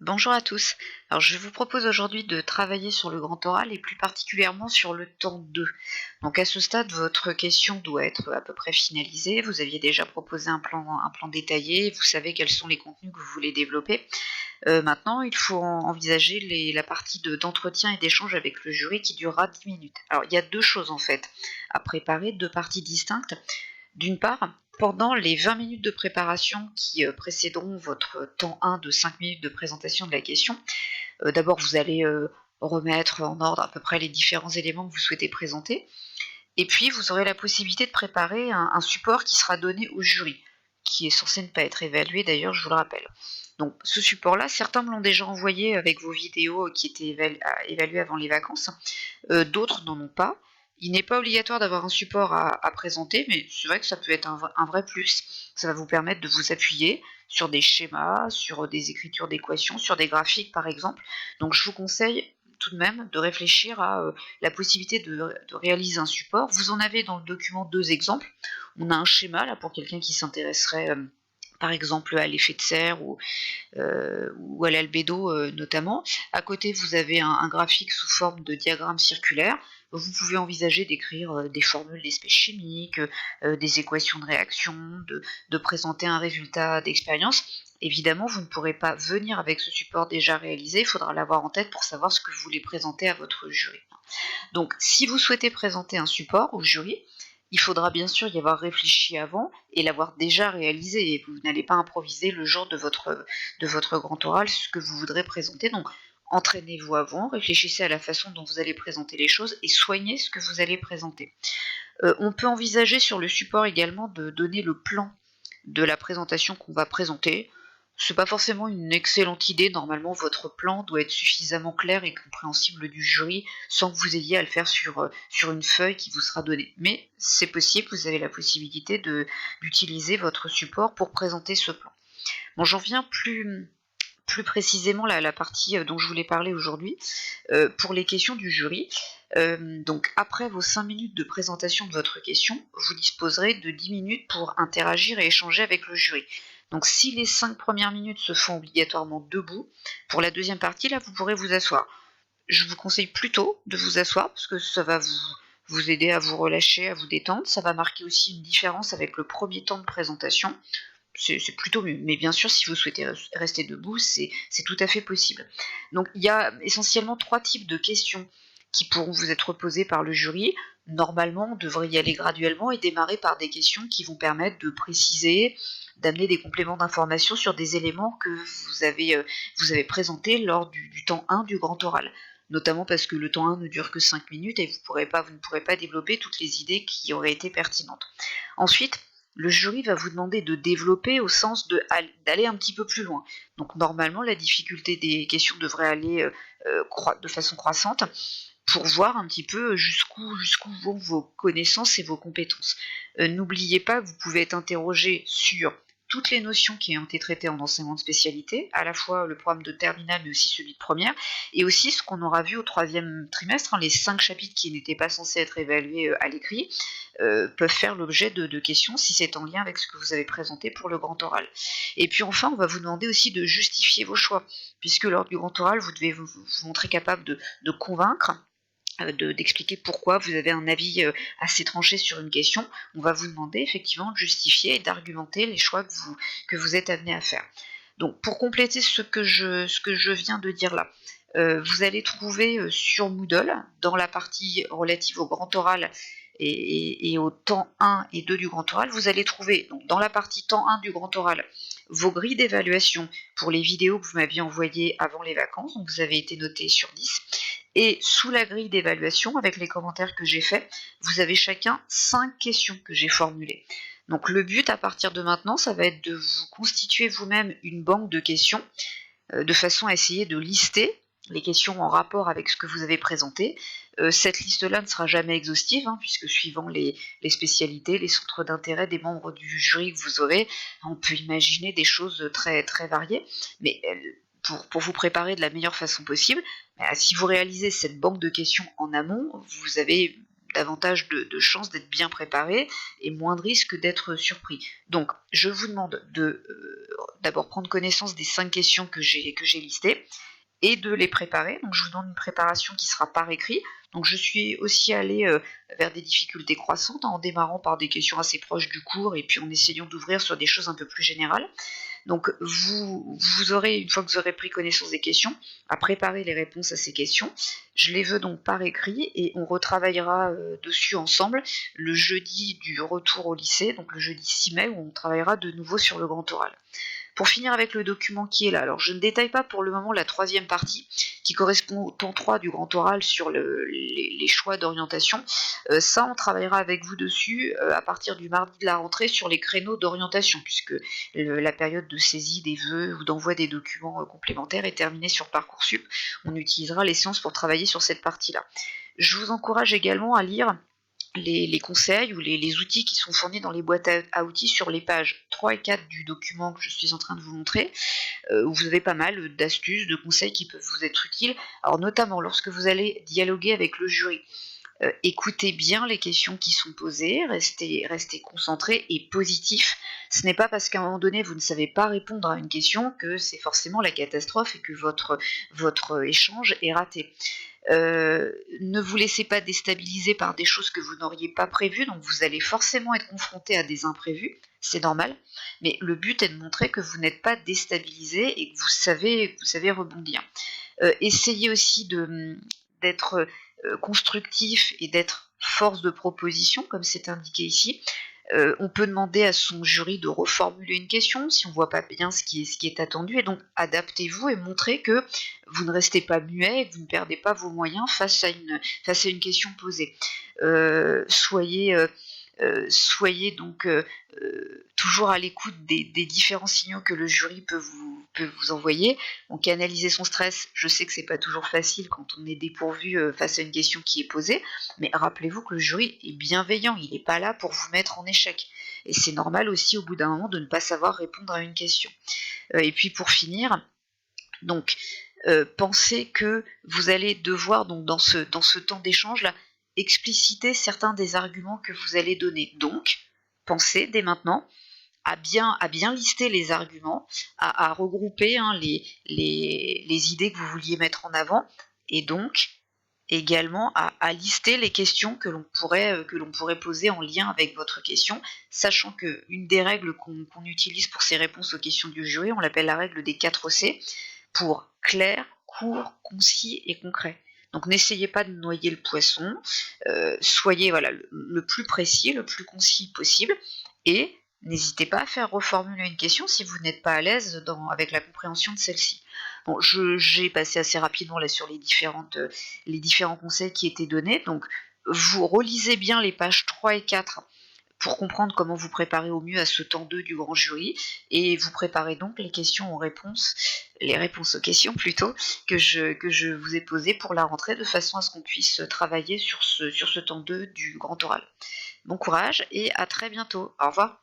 Bonjour à tous. Alors, je vous propose aujourd'hui de travailler sur le grand oral et plus particulièrement sur le temps 2. Donc, à ce stade, votre question doit être à peu près finalisée. Vous aviez déjà proposé un plan détaillé. Vous savez quels sont les contenus que vous voulez développer. Maintenant, il faut envisager la partie d'entretien et d'échange avec le jury qui durera 10 minutes. Alors, il y a deux choses en fait à préparer, deux parties distinctes. D'une part, pendant les 20 minutes de préparation qui précéderont votre temps 1 de 5 minutes de présentation de la question, d'abord vous allez remettre en ordre à peu près les différents éléments que vous souhaitez présenter, et puis vous aurez la possibilité de préparer un support qui sera donné au jury, qui est censé ne pas être évalué d'ailleurs, je vous le rappelle. Donc ce support-là, certains me l'ont déjà envoyé avec vos vidéos qui étaient évaluées avant les vacances, d'autres n'en ont pas. Il n'est pas obligatoire d'avoir un support à présenter, mais c'est vrai que ça peut être un vrai plus. Ça va vous permettre de vous appuyer sur des schémas, sur des écritures d'équations, sur des graphiques par exemple. Donc je vous conseille tout de même de réfléchir à la possibilité de réaliser un support. Vous en avez dans le document deux exemples. On a un schéma là pour quelqu'un qui s'intéresserait par exemple à l'effet de serre ou à l'albédo notamment. À côté, vous avez un graphique sous forme de diagramme circulaire. Vous pouvez envisager d'écrire des formules d'espèces chimiques, des équations de réaction, de présenter un résultat d'expérience. Évidemment, vous ne pourrez pas venir avec ce support déjà réalisé, il faudra l'avoir en tête pour savoir ce que vous voulez présenter à votre jury. Donc, si vous souhaitez présenter un support au jury, il faudra bien sûr y avoir réfléchi avant et l'avoir déjà réalisé. Et vous n'allez pas improviser le jour de votre grand oral ce que vous voudrez présenter. Donc, entraînez-vous avant, réfléchissez à la façon dont vous allez présenter les choses et soignez ce que vous allez présenter. On peut envisager sur le support également de donner le plan de la présentation qu'on va présenter. C'est pas forcément une excellente idée. Normalement, votre plan doit être suffisamment clair et compréhensible du jury sans que vous ayez à le faire sur une feuille qui vous sera donnée. Mais c'est possible, vous avez la possibilité d'utiliser votre support pour présenter ce plan. Bon, j'en viens plus précisément la partie dont je voulais parler aujourd'hui, pour les questions du jury. Donc après vos 5 minutes de présentation de votre question, vous disposerez de 10 minutes pour interagir et échanger avec le jury. Donc si les 5 premières minutes se font obligatoirement debout, pour la deuxième partie, là, vous pourrez vous asseoir. Je vous conseille plutôt de vous asseoir parce que ça va vous aider à vous relâcher, à vous détendre. Ça va marquer aussi une différence avec le premier temps de présentation. C'est plutôt mieux. Mais bien sûr, si vous souhaitez rester debout, c'est tout à fait possible. Donc il y a essentiellement 3 types de questions qui pourront vous être posées par le jury. Normalement, on devrait y aller graduellement et démarrer par des questions qui vont permettre de préciser, d'amener des compléments d'information sur des éléments que vous avez présentés lors du temps 1 du grand oral. Notamment parce que le temps 1 ne dure que 5 minutes et vous ne pourrez pas développer toutes les idées qui auraient été pertinentes. Ensuite, le jury va vous demander de développer au sens d'aller un petit peu plus loin. Donc normalement, la difficulté des questions devrait aller de façon croissante pour voir un petit peu jusqu'où vont vos connaissances et vos compétences. N'oubliez pas que vous pouvez être interrogé sur toutes les notions qui ont été traitées en enseignement de spécialité, à la fois le programme de terminale mais aussi celui de première, et aussi ce qu'on aura vu au 3e trimestre, les 5 chapitres qui n'étaient pas censés être évalués à l'écrit, peuvent faire l'objet de questions si c'est en lien avec ce que vous avez présenté pour le grand oral. Et puis enfin, on va vous demander aussi de justifier vos choix, puisque lors du grand oral, vous devez vous montrer capable de convaincre, d'expliquer pourquoi vous avez un avis assez tranché sur une question. On va vous demander effectivement de justifier et d'argumenter les choix que vous êtes amené à faire. Donc pour compléter ce que je viens de dire là, vous allez trouver sur Moodle, dans la partie relative au grand oral et au temps 1 et 2 du grand oral, vous allez trouver donc, dans la partie temps 1 du grand oral vos grilles d'évaluation pour les vidéos que vous m'aviez envoyées avant les vacances, donc vous avez été noté sur 10. Et sous la grille d'évaluation, avec les commentaires que j'ai faits, vous avez chacun 5 questions que j'ai formulées. Donc le but à partir de maintenant, ça va être de vous constituer vous-même une banque de questions, de façon à essayer de lister les questions en rapport avec ce que vous avez présenté. Cette liste-là ne sera jamais exhaustive, puisque suivant les spécialités, les centres d'intérêt des membres du jury que vous aurez, on peut imaginer des choses très, très variées, mais pour vous préparer de la meilleure façon possible, si vous réalisez cette banque de questions en amont, vous avez davantage de chances d'être bien préparé et moins de risques d'être surpris. Donc, je vous demande de d'abord prendre connaissance des 5 questions que j'ai listées et de les préparer. Donc, je vous demande une préparation qui sera par écrit. Donc, je suis aussi allée vers des difficultés croissantes, en démarrant par des questions assez proches du cours et puis en essayant d'ouvrir sur des choses un peu plus générales. Donc vous aurez, une fois que vous aurez pris connaissance des questions, à préparer les réponses à ces questions. Je les veux donc par écrit et on retravaillera dessus ensemble le jeudi du retour au lycée, donc le jeudi 6 mai, où on travaillera de nouveau sur le grand oral. Pour finir avec le document qui est là, alors je ne détaille pas pour le moment la troisième partie qui correspond au temps 3 du grand oral sur les choix d'orientation. Ça, on travaillera avec vous dessus à partir du mardi de la rentrée sur les créneaux d'orientation, puisque la période de saisie des vœux ou d'envoi des documents complémentaires est terminée sur Parcoursup. On utilisera les séances pour travailler sur cette partie-là. Je vous encourage également à lire les conseils ou les outils qui sont fournis dans les boîtes à outils sur les pages 3 et 4 du document que je suis en train de vous montrer, où vous avez pas mal d'astuces, de conseils qui peuvent vous être utiles. Alors notamment lorsque vous allez dialoguer avec le jury, écoutez bien les questions qui sont posées, restez concentré et positif. Ce n'est pas parce qu'à un moment donné vous ne savez pas répondre à une question que c'est forcément la catastrophe et que votre échange est raté. Ne vous laissez pas déstabiliser par des choses que vous n'auriez pas prévues, donc vous allez forcément être confronté à des imprévus, c'est normal, mais le but est de montrer que vous n'êtes pas déstabilisé et que vous savez rebondir. Essayez aussi d'être constructif et d'être force de proposition, comme c'est indiqué ici. On peut demander à son jury de reformuler une question si on ne voit pas bien ce qui est attendu, et donc adaptez-vous et montrez que vous ne restez pas muet et que vous ne perdez pas vos moyens face à une question posée. Soyez donc toujours à l'écoute des différents signaux que le jury peut vous envoyer. Donc canaliser son stress, je sais que c'est pas toujours facile quand on est dépourvu face à une question qui est posée, mais rappelez-vous que le jury est bienveillant, il n'est pas là pour vous mettre en échec. Et c'est normal aussi au bout d'un moment de ne pas savoir répondre à une question. Et puis pour finir, donc pensez que vous allez devoir, donc dans ce temps d'échange là, expliciter certains des arguments que vous allez donner. Donc, pensez dès maintenant à bien lister les arguments, à regrouper les idées que vous vouliez mettre en avant, et donc également à lister les questions que l'on pourrait poser en lien avec votre question, sachant qu'une des règles qu'on utilise pour ces réponses aux questions du jury, on l'appelle la règle des 4 C, pour clair, court, concis et concret. Donc n'essayez pas de noyer le poisson, soyez le plus précis, le plus concis possible, et n'hésitez pas à faire reformuler une question si vous n'êtes pas à l'aise avec la compréhension de celle-ci. Bon, j'ai passé assez rapidement là sur les différents conseils qui étaient donnés, donc vous relisez bien les pages 3 et 4 pour comprendre comment vous préparer au mieux à ce temps 2 du grand jury, et vous préparez donc les réponses aux questions plutôt, que je vous ai posées pour la rentrée, de façon à ce qu'on puisse travailler sur ce temps 2 du grand oral. Bon courage et à très bientôt. Au revoir.